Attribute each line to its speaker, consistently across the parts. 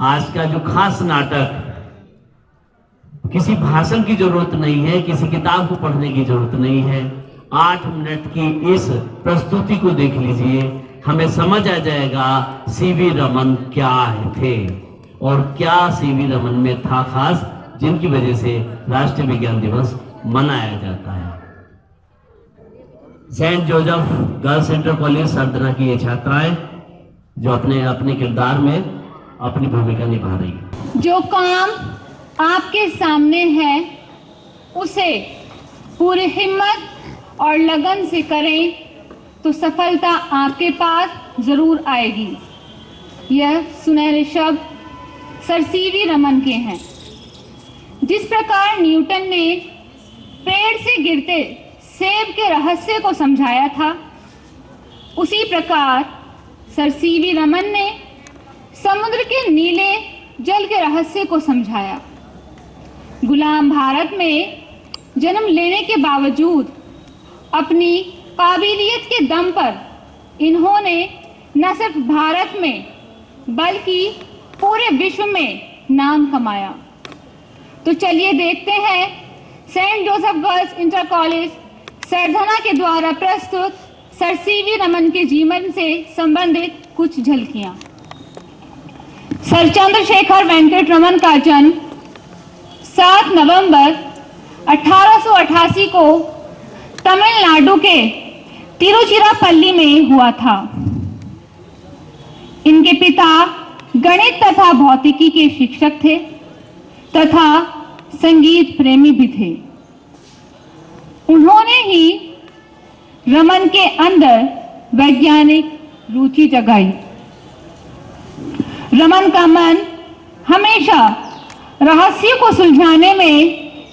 Speaker 1: आज का जो खास नाटक, किसी भाषण की जरूरत नहीं है, किसी किताब को पढ़ने की जरूरत नहीं है। 8 मिनट की इस प्रस्तुति को देख लीजिए, हमें समझ आ जाएगा सीवी रमन क्या थे और क्या सीवी रमन में था खास, जिनकी वजह से राष्ट्रीय विज्ञान दिवस मनाया जाता है। Saint Joseph girls inter college Sardhana की ये छात्राएं जो अपने अपने किरदार में अपनी भूमिका निभा रही है।
Speaker 2: जो काम आपके सामने है उसे पूरी हिम्मत और लगन से करें तो सफलता आपके पास जरूर आएगी। यह सुनहरे शब्द सर सीवी रमन के हैं। जिस प्रकार न्यूटन ने पेड़ से गिरते सेब के रहस्य को समझाया था, उसी प्रकार सर सीवी रमन ने समुद्र के नीले जल के रहस्य को समझाया। गुलाम भारत में जन्म लेने के बावजूद अपनी काबिलियत के दम पर इन्होंने न सिर्फ भारत में बल्कि पूरे विश्व में नाम कमाया। तो चलिए देखते हैं Saint Joseph girls inter college Sardhana के द्वारा प्रस्तुत सर सीवी रमन के जीवन से संबंधित कुछ झलकियां। सर चंद्रशेखर वेंकट रमन का जन्म 7 नवंबर 1888 को तमिलनाडु के तिरुचिरापल्ली में हुआ था। इनके पिता गणित तथा भौतिकी के शिक्षक थे तथा संगीत प्रेमी भी थे। उन्होंने ही रमन के अंदर वैज्ञानिक रुचि जगाई। रमन का मन हमेशा रहस्य को सुलझाने में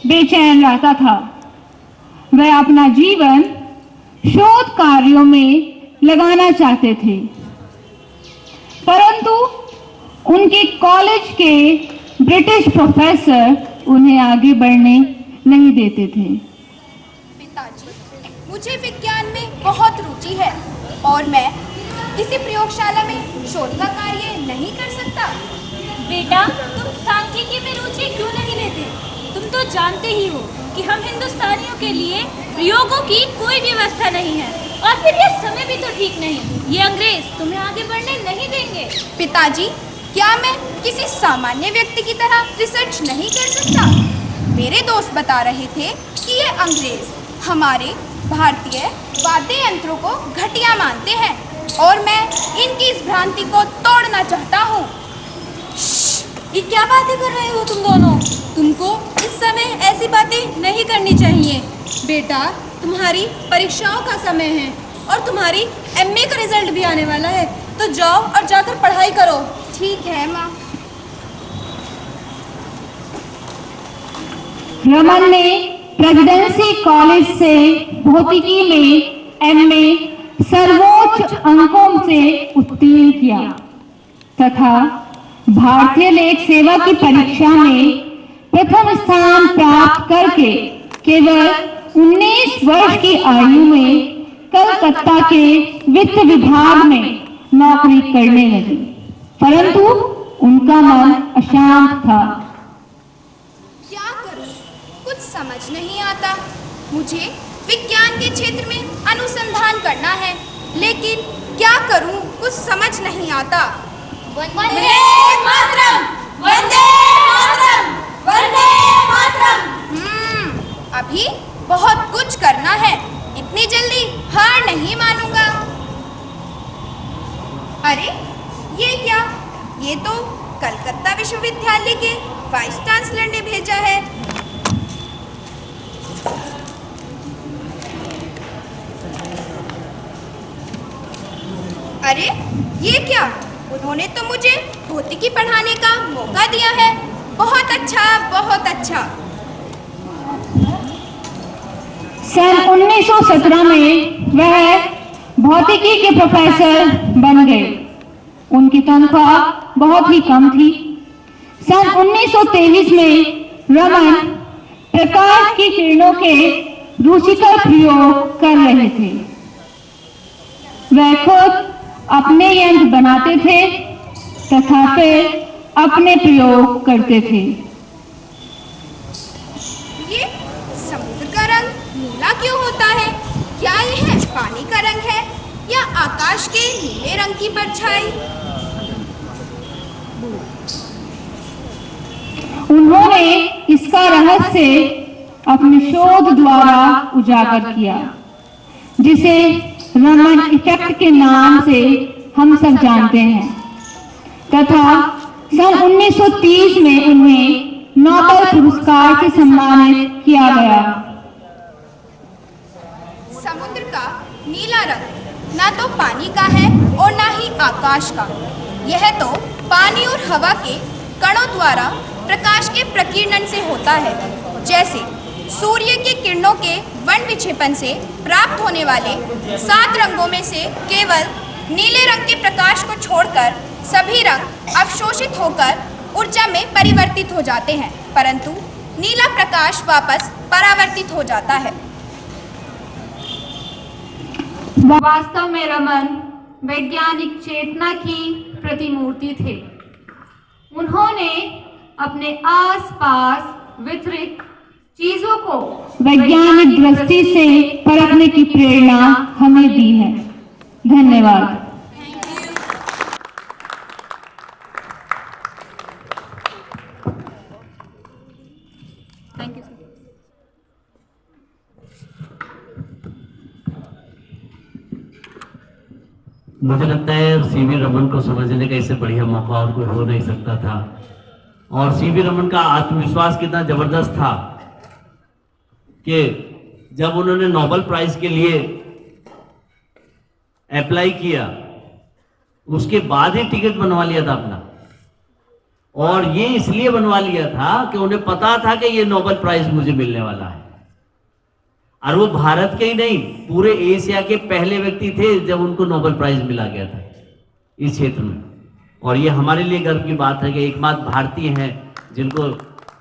Speaker 2: बेचैन रहता था। वह अपना जीवन शोध कार्यों में लगाना चाहते थे, परंतु उनके कॉलेज के ब्रिटिश प्रोफेसर उन्हें आगे बढ़ने नहीं देते थे।
Speaker 3: पिताजी, मुझे विज्ञान में बहुत रुचि है और मैं किसी प्रयोगशाला में शोध का कार्य नहीं कर सकता।
Speaker 4: बेटा, तुम सांख्यिकी में रुचि क्यों नहीं लेते? तुम तो जानते ही हो कि हम हिंदुस्तानियों के लिए प्रयोगों की कोई व्यवस्था नहीं है और फिर यह समय भी तो ठीक नहीं। ये अंग्रेज तुम्हें आगे बढ़ने नहीं देंगे।
Speaker 3: पिताजी, क्या मैं किसी सामान्य व्यक्ति की तरह रिसर्च नहीं कर सकता? मेरे दोस्त बता रहे थे कि ये अंग्रेज हमारे भारतीय वाद्य यंत्रों को घटिया मानते हैं और मैं इनकी इस भ्रांति को तोड़ना चाहता हूँ।
Speaker 4: ये क्या बातें कर रहे हो तुम दोनों? तुमको इस समय ऐसी बातें नहीं करनी चाहिए। बेटा, तुम्हारी परीक्षाओं का समय है और तुम्हारी एमए का रिजल्ट भी आने वाला है, तो जाओ और जाकर पढ़ाई करो।
Speaker 3: ठीक है माँ।
Speaker 2: रमन ने प्रेसिडेंसी कॉलेज से भौतिकी में एमए सर्वोच्च अंकों से उत्तीर्ण किया तथा भारतीय लोक सेवा की परीक्षा में प्रथम स्थान प्राप्त करके केवल 19 वर्ष की आयु में कलकत्ता के वित्त विभाग में नौकरी करने लगे, परंतु उनका मन अशांत था।
Speaker 3: क्या करूं? कुछ समझ नहीं आता। मुझे विज्ञान के क्षेत्र में अनुसंधान करना है, लेकिन क्या करूं? कुछ समझ नहीं आता।
Speaker 4: वंदे मातरम! वंदे मातरम! वंदे मातरम!
Speaker 3: अभी बहुत कुछ करना है, इतनी जल्दी हार नहीं मानूंगा। अरे ये क्या? ये तो कलकत्ता विश्वविद्यालय के वाइस चांसलर ने भेजा है। अरे ये क्या? उन्होंने तो मुझे भौतिकी पढ़ाने का मौका दिया है। बहुत अच्छा, बहुत अच्छा।
Speaker 2: सन 1917 में वह भौतिकी के प्रोफेसर बन गए। उनकी तनख्वाह बहुत ही कम थी। सन 1923 में रमन प्रकाश की किरणों के रुचिकर प्रयोग कर रहे थे। वह खुद अपने यंत्र बनाते थे तथा फिर अपने प्रयोग करते थे।
Speaker 3: ये समुद्र का रंग नीला क्यों होता है? क्या यह पानी का रंग है या आकाश के नीले रंग की परछाई?
Speaker 2: उन्होंने इसका रहस्य अपने शोध द्वारा उजागर किया, जिसे रमन इफेक्ट के नाम से हम सब जानते हैं, तथा सन 1930 में उन्हें नोबेल पुरस्कार से सम्मानित किया गया।
Speaker 3: समुद्र का नीला रंग ना तो पानी का है और ना ही आकाश का। यह तो पानी और हवा के कणों द्वारा प्रकाश के प्रकीर्णन से होता है। जैसे सूर्य की किरणों के वर्ण विक्षेपण से प्राप्त होने वाले 7 रंगों में से केवल नीले रंग के प्रकाश को छोड़कर सभी रंग अवशोषित होकर ऊर्जा में परिवर्तित हो जाते हैं, परंतु नीला प्रकाश वापस परावर्तित हो जाता है।
Speaker 2: वास्तव में रमन वैज्ञानिक चेतना की प्रतिमूर्ति थे। उन्होंने अपने आसपास वितरित चीजों को वैज्ञानिक दृष्टि से परखने की प्रेरणा हमें दी है। धन्यवाद।
Speaker 1: मुझे लगता है सीवी रमन को समझने का इससे बढ़िया मौका और कोई हो नहीं सकता था। और सीवी रमन का आत्मविश्वास कितना जबरदस्त था कि जब उन्होंने नोबेल प्राइज के लिए अप्लाई किया, उसके बाद ही टिकट बनवा लिया था अपना। और ये इसलिए बनवा लिया था कि उन्हें पता था कि ये नोबेल प्राइज मुझे मिलने वाला है। और वो भारत के ही नहीं, पूरे एशिया के पहले व्यक्ति थे जब उनको नोबेल प्राइज मिला गया था इस क्षेत्र में। और ये हमारे लिए गर्व की बात है कि एकमात्र भारतीय हैं जिनको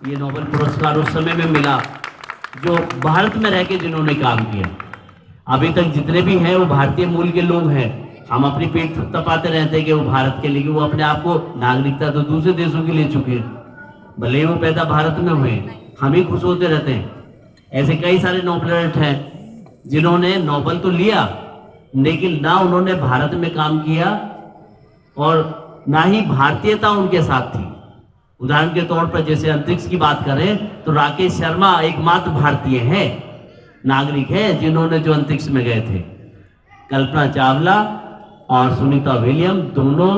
Speaker 1: ये नोबेल पुरस्कार उस समय में मिला, जो भारत में रह के जिन्होंने काम किया। अभी तक जितने भी हैं वो भारतीय मूल के लोग हैं। हम अपनी पेट थपथपाते रहते हैं कि वो भारत के, लेकिन वो अपने आप को नागरिकता तो दूसरे देशों की ले चुके हैं। भले ही वो पैदा भारत में हुए, हम ही खुश होते रहते हैं। ऐसे कई सारे नोबेलिस्ट हैं जिन्होंने नोबेल तो लिया, लेकिन ना उन्होंने भारत में काम किया और ना ही भारतीयता उनके साथ थी। उदाहरण के तौर पर जैसे अंतरिक्ष की बात करें तो राकेश शर्मा एकमात्र भारतीय है, नागरिक है जिन्होंने जो अंतरिक्ष में गए थे। कल्पना चावला और सुनीता विलियम दोनों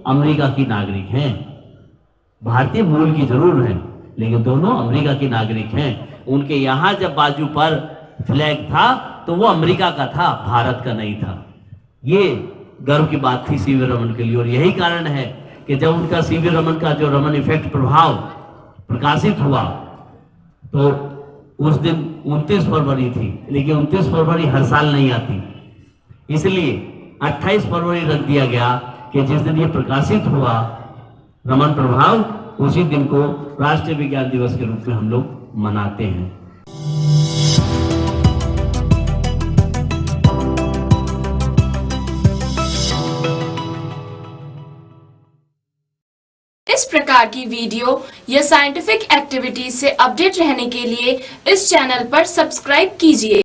Speaker 1: अमेरिका की नागरिक हैं। भारतीय मूल की जरूर हैं, लेकिन दोनों अमेरिका की नागरिक हैं। उनके यहाँ जब बाजू पर फ्लैग था तो वो अमेरिका का था, भारत का नहीं था। ये गर्व की बात थी सीवी रमन के लिए। और यही कारण है कि जब उनका सीवी रमन का जो रमन इफेक्ट प्रभाव प्रकाशित हुआ तो उस दिन 29 फरवरी थी, लेकिन 29 फरवरी हर साल नहीं आती, इसलिए 28 फरवरी रख दिया गया कि जिस दिन ये प्रकाशित हुआ रमन प्रभाव, उसी दिन को राष्ट्रीय विज्ञान दिवस के रूप में हम लोग मनाते हैं।
Speaker 5: इस प्रकार की वीडियो या साइंटिफिक एक्टिविटीज से अपडेट रहने के लिए इस चैनल पर सब्सक्राइब कीजिए।